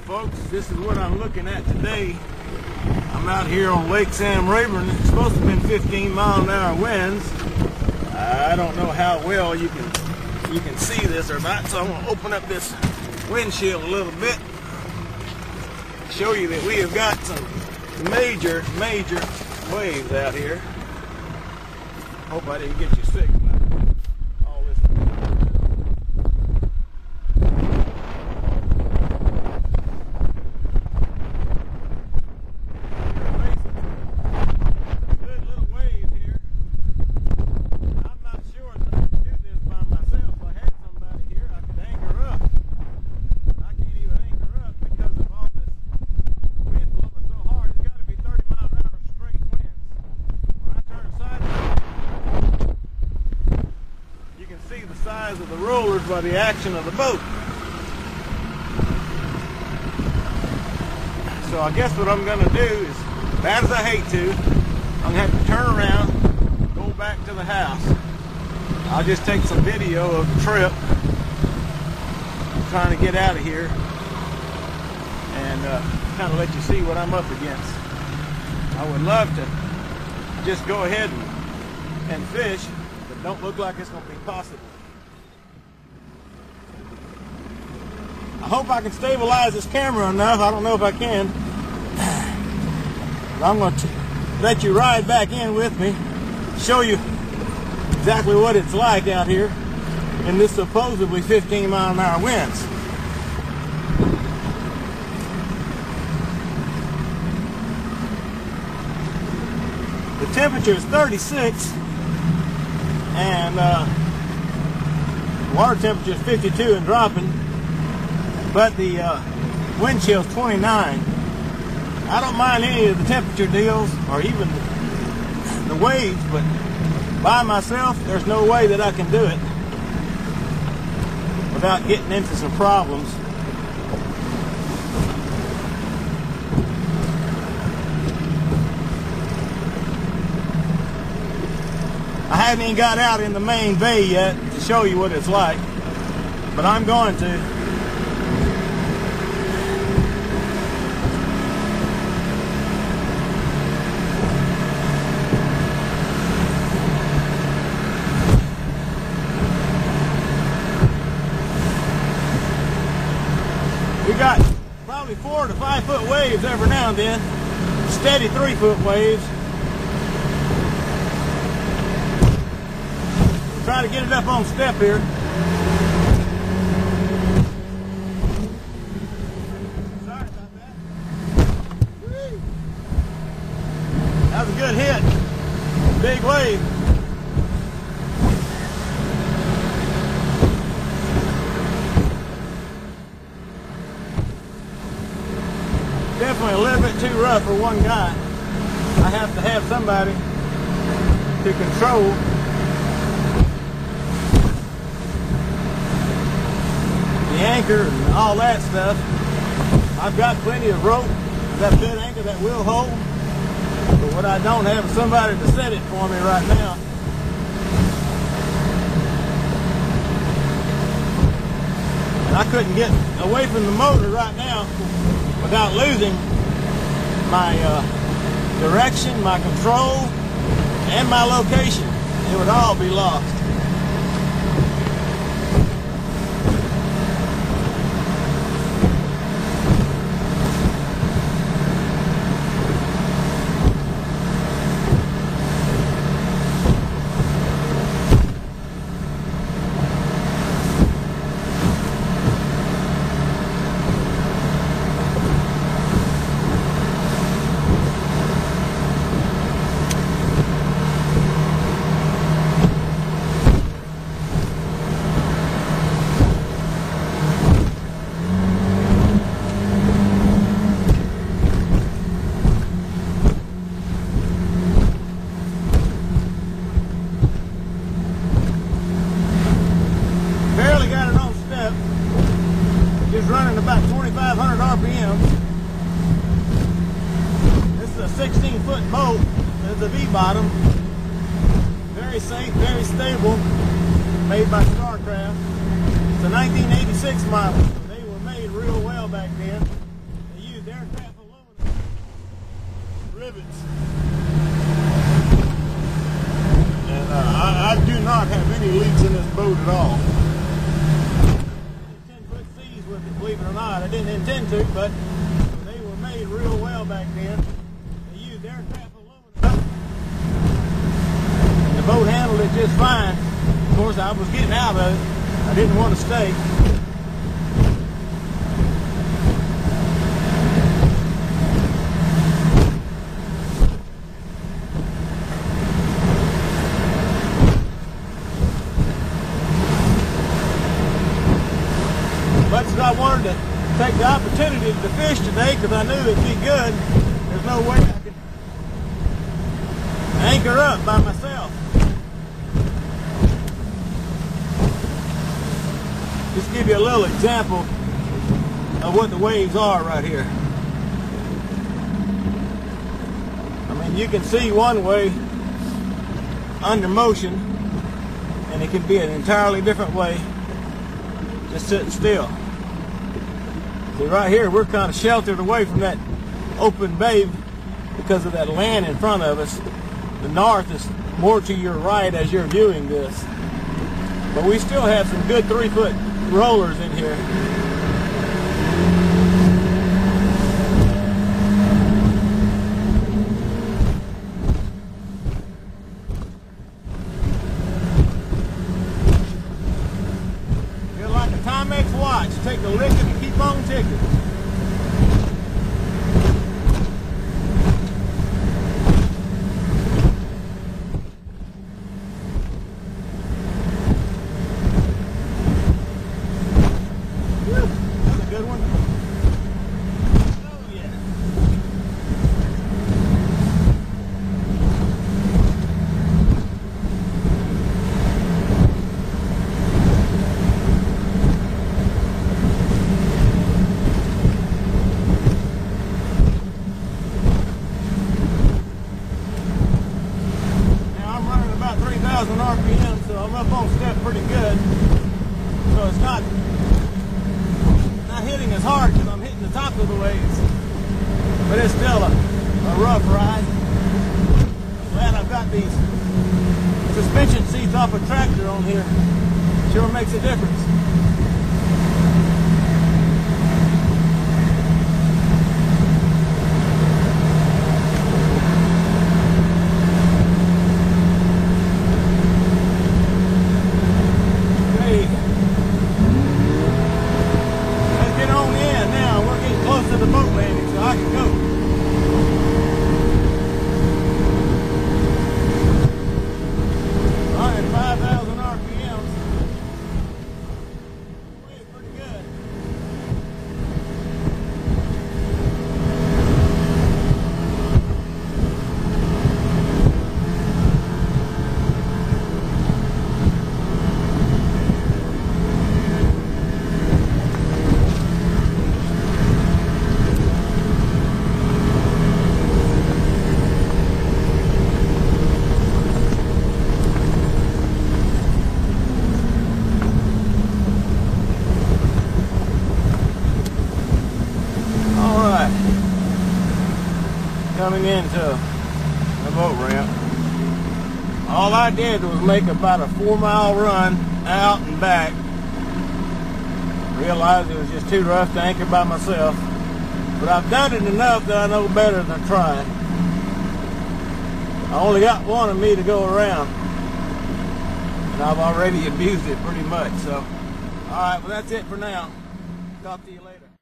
folks, this is what I'm looking at today. I'm out here on Lake Sam Rayburn. It's supposed to have been 15-mile-an-hour winds. I don't know how well you can see this or not, so I'm going to open up this windshield a little bit, show you that we have got some major waves out here. Hope I didn't get you sick by all this. Good little waves here. I'm not sure that I could do this by myself. If I had somebody here, I could anchor up. I can't even anchor up because of all this wind blowing so hard. It's got to be 30-mile-an-hour straight winds. When I turn sideways, you can see the size of the rollers by the action of the boat. So I guess what I'm going to do is, bad as I hate to, I'm going to have to turn around, go back to the house. I'll just take some video of the trip, trying to get out of here, and kind of let you see what I'm up against. I would love to just go ahead and fish, but don't look like it's going to be possible. I hope I can stabilize this camera enough. I don't know if I can. But I'm going to let you ride back in with me, show you exactly what it's like out here in this supposedly 15-mile-an-hour winds. The temperature is 36 and water temperature is 52 and dropping, but the wind chill is 29. I don't mind any of the temperature deals or even the waves, but by myself there's no way that I can do it without getting into some problems. I haven't even got out in the main bay yet to show you what it's like, but I'm going to. We got probably 4 to 5 foot waves every now and then, steady 3-foot waves. Try to get it up on step here. Sorry about that. Woo. That was a good hit. Big wave. Definitely a little bit too rough for one guy. I have to have somebody to control the anchor and all that stuff. I've got plenty of rope. I've got a good anchor that will hold, but what I don't have is somebody to set it for me right now. And I couldn't get away from the motor right now without losing my direction, my control, and my location. It would all be lost. Running about 2,500 RPM. This is a 16-foot boat. It's a V-bottom. Very safe, very stable. Made by Starcraft. It's a 1986 model. They were made real well back then. rivets. And I do not have any leaks in this boat at all. 10-foot seas with it, believe it or not. I didn't intend to, but they were made real well back then. They used aircraft aluminum. And the boat handled it just fine. Of course, I was getting out of it. I didn't want to stay. Much as I wanted to take the opportunity to fish today because I knew it'd be good, there's no way I could anchor up by myself. Just give you a little example of what the waves are right here. I mean, you can see one way under motion, and it can be an entirely different way just sitting still. See, right here we're kind of sheltered away from that open bay because of that land in front of us. The north is more to your right as you're viewing this, but we still have some good 3-foot rollers in here. Feel like a Timex watch. Take a lick and keep on ticking. That's a good one. Oh yeah. Now I'm running about 3,000 RPM, so I'm up on step pretty good. So it's not hitting as hard because I'm hitting the top of the waves, but it's still a rough ride. I'm glad I've got these suspension seats off a tractor on here. Sure makes a difference. To the boat landing so I can go. Running 5,000 RPMs. It's pretty good. Coming into the boat ramp. All I did was make about a 4-mile run out and back. Realized it was just too rough to anchor by myself. But I've done it enough that I know better than trying. I only got one of me to go around. And I've already abused it pretty much. So, alright, well that's it for now. Talk to you later.